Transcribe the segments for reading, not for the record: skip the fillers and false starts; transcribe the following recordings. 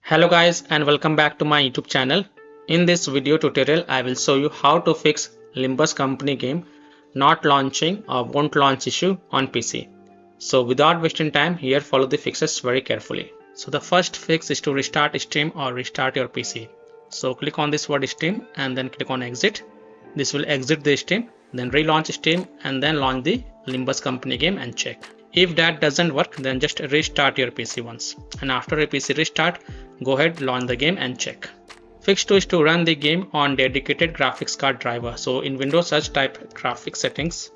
Hello guys and welcome back to my YouTube channel. In this video tutorial I will show you how to fix Limbus Company game not launching or won't launch issue on PC. So without wasting time, here follow the fixes very carefully. So the first fix is to restart Steam or restart your PC. So click on this word Steam and then click on exit. This will exit the Steam, then relaunch Steam and then launch the Limbus Company game and check. If that doesn't work, then just restart your PC once, and after a PC restart, go ahead, launch the game and check. Fix 2 is to run the game on dedicated graphics card driver. So in Windows search, type graphics settings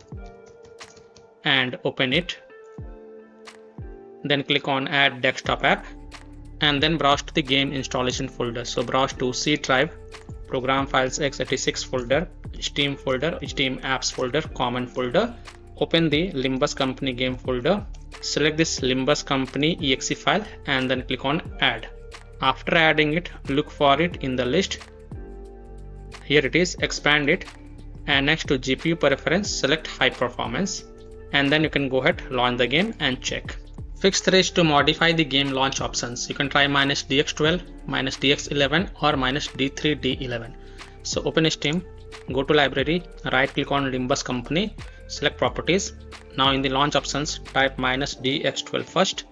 and open it. Then click on add desktop app and then browse to the game installation folder. So browse to C drive, program files x86 folder, Steam folder, Steam apps folder, common folder. Open the Limbus Company game folder, select this Limbus Company exe file and then click on add. After adding it, look for it in the list. Here it is, expand it, and next to GPU preference, select high performance, and then you can go ahead, launch the game and check. Fix 3 is to modify the game launch options. You can try -DX12, -DX11 or -D3D11. So open Steam, go to library, right click on Limbus Company, select properties. Now in the launch options, type -DX12 first,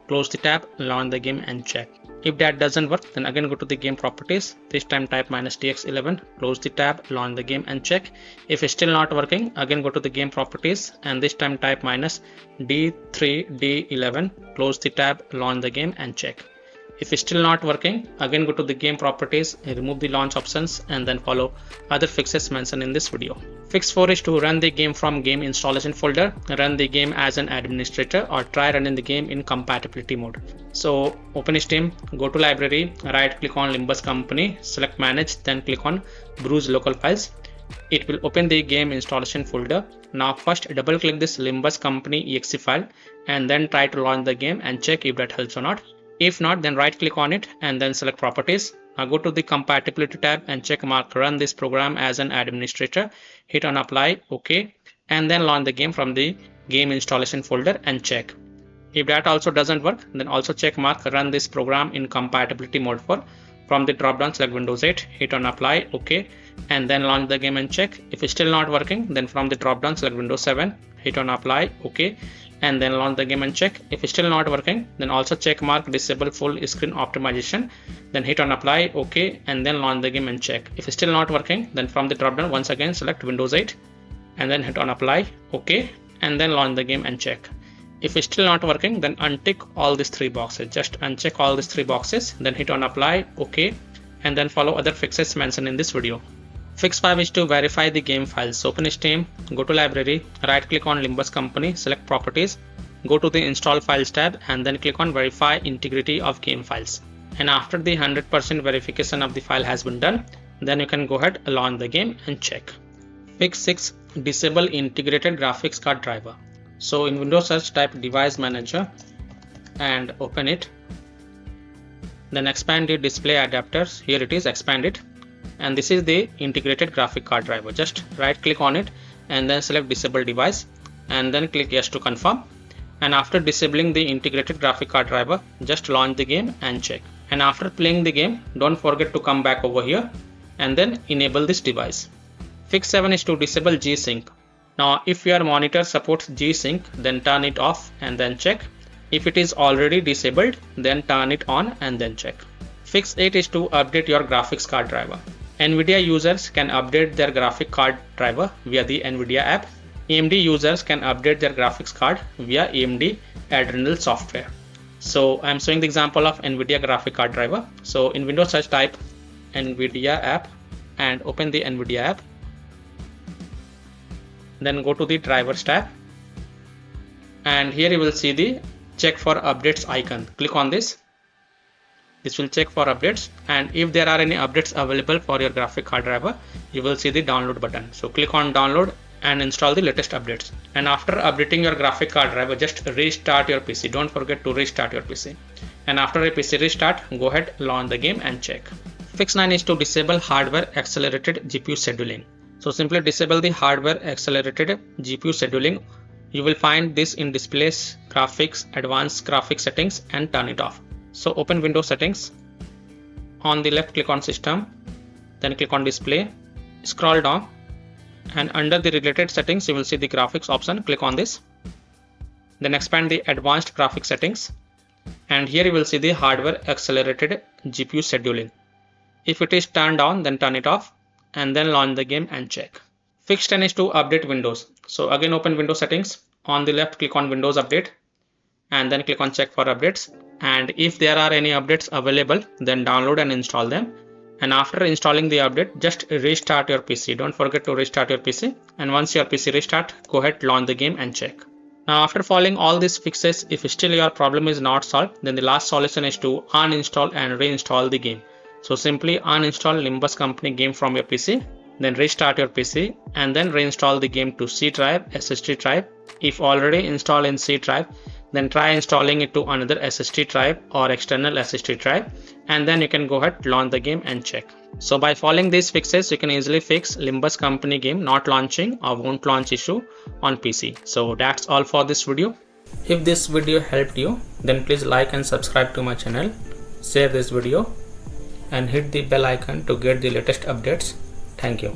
close the tab, launch the game and check. If that doesn't work, then again go to the game properties. This time type -DX11, close the tab, launch the game and check. If it's still not working, again go to the game properties and this time type -D3D11, close the tab, launch the game and check. If it's still not working, again go to the game properties, remove the launch options and then follow other fixes mentioned in this video. Fix 4 is to run the game from game installation folder, run the game as an administrator or try running the game in compatibility mode. So open Steam, go to library, right click on Limbus Company, select manage, then click on browse local files. It will open the game installation folder. Now first double click this Limbus Company exe file and then try to launch the game and check if that helps or not. If not, then right click on it and then select properties. Now go to the compatibility tab and check mark run this program as an administrator. Hit on apply, OK, and then launch the game from the game installation folder and check. If that also doesn't work, then also check mark run this program in compatibility mode for. From the drop down, select Windows 8, hit on apply, OK, and then launch the game and check. If it's still not working, then from the drop down, select Windows 7, hit on apply, OK, and then launch the game and check. If it's still not working, then also check mark disable full screen optimization, then hit on apply, OK, and then launch the game and check. If it's still not working, then from the drop down, once again select Windows 8 and then hit on apply, OK, and then launch the game and check. If it's still not working, then untick all these 3 boxes. Just uncheck all these 3 boxes, then hit on apply, OK, and then follow other fixes mentioned in this video. Fix 5 is to verify the game files. So open Steam, go to library, right click on Limbus Company, select properties, go to the install files tab and then click on verify integrity of game files. And after the 100% verification of the file has been done, then you can go ahead, launch the game and check. Fix 6, disable integrated graphics card driver. So in Windows search, type device manager and open it. Then expand the display adapters. Here it is, expand it. And this is the integrated graphic card driver. Just right click on it and then select disable device and then click yes to confirm. And after disabling the integrated graphic card driver, just launch the game and check. And after playing the game, don't forget to come back over here and then enable this device. Fix 7 is to disable G-Sync. Now if your monitor supports G-Sync, then turn it off and then check. If it is already disabled, then turn it on and then check. Fix 8 is to update your graphics card driver. NVIDIA users can update their graphic card driver via the NVIDIA app. AMD users can update their graphics card via AMD Adrenal software. So I'm showing the example of NVIDIA graphic card driver. So in Windows search, type NVIDIA app and open the NVIDIA app. Then go to the drivers tab and here you will see the check for updates icon. Click on this. This will check for updates, and if there are any updates available for your graphic card driver, you will see the download button. So click on download and install the latest updates. And after updating your graphic card driver, just restart your PC. Don't forget to restart your PC. And after a PC restart, go ahead, launch the game and check. Fix 9 is to disable hardware accelerated GPU scheduling. So simply disable the hardware accelerated GPU scheduling. You will find this in displays, graphics, advanced graphics settings and turn it off. So open Windows settings on the left click on System, then click on Display, scroll down, and under the related settings you will see the graphics option. Click on this, then expand the advanced graphics settings, and here you will see the hardware accelerated GPU scheduling. If it is turned on, then turn it off and then launch the game and check. Fix 10 is to update Windows. So again open Windows settings, on the left click on Windows Update and then click on check for updates, and if there are any updates available then download and install them. And after installing the update, just restart your PC. Don't forget to restart your PC, and once your PC restart, go ahead, launch the game and check. Now after following all these fixes, if still your problem is not solved, then the last solution is to uninstall and reinstall the game. So simply uninstall Limbus Company game from your PC, then restart your PC and then reinstall the game to C drive, SSD drive. If already installed in C drive, then try installing it to another SSD drive or external SSD drive, and then you can go ahead, launch the game and check. So by following these fixes, you can easily fix Limbus Company game not launching or won't launch issue on PC. So that's all for this video. If this video helped you, then please like and subscribe to my channel, share this video and hit the bell icon to get the latest updates. Thank you.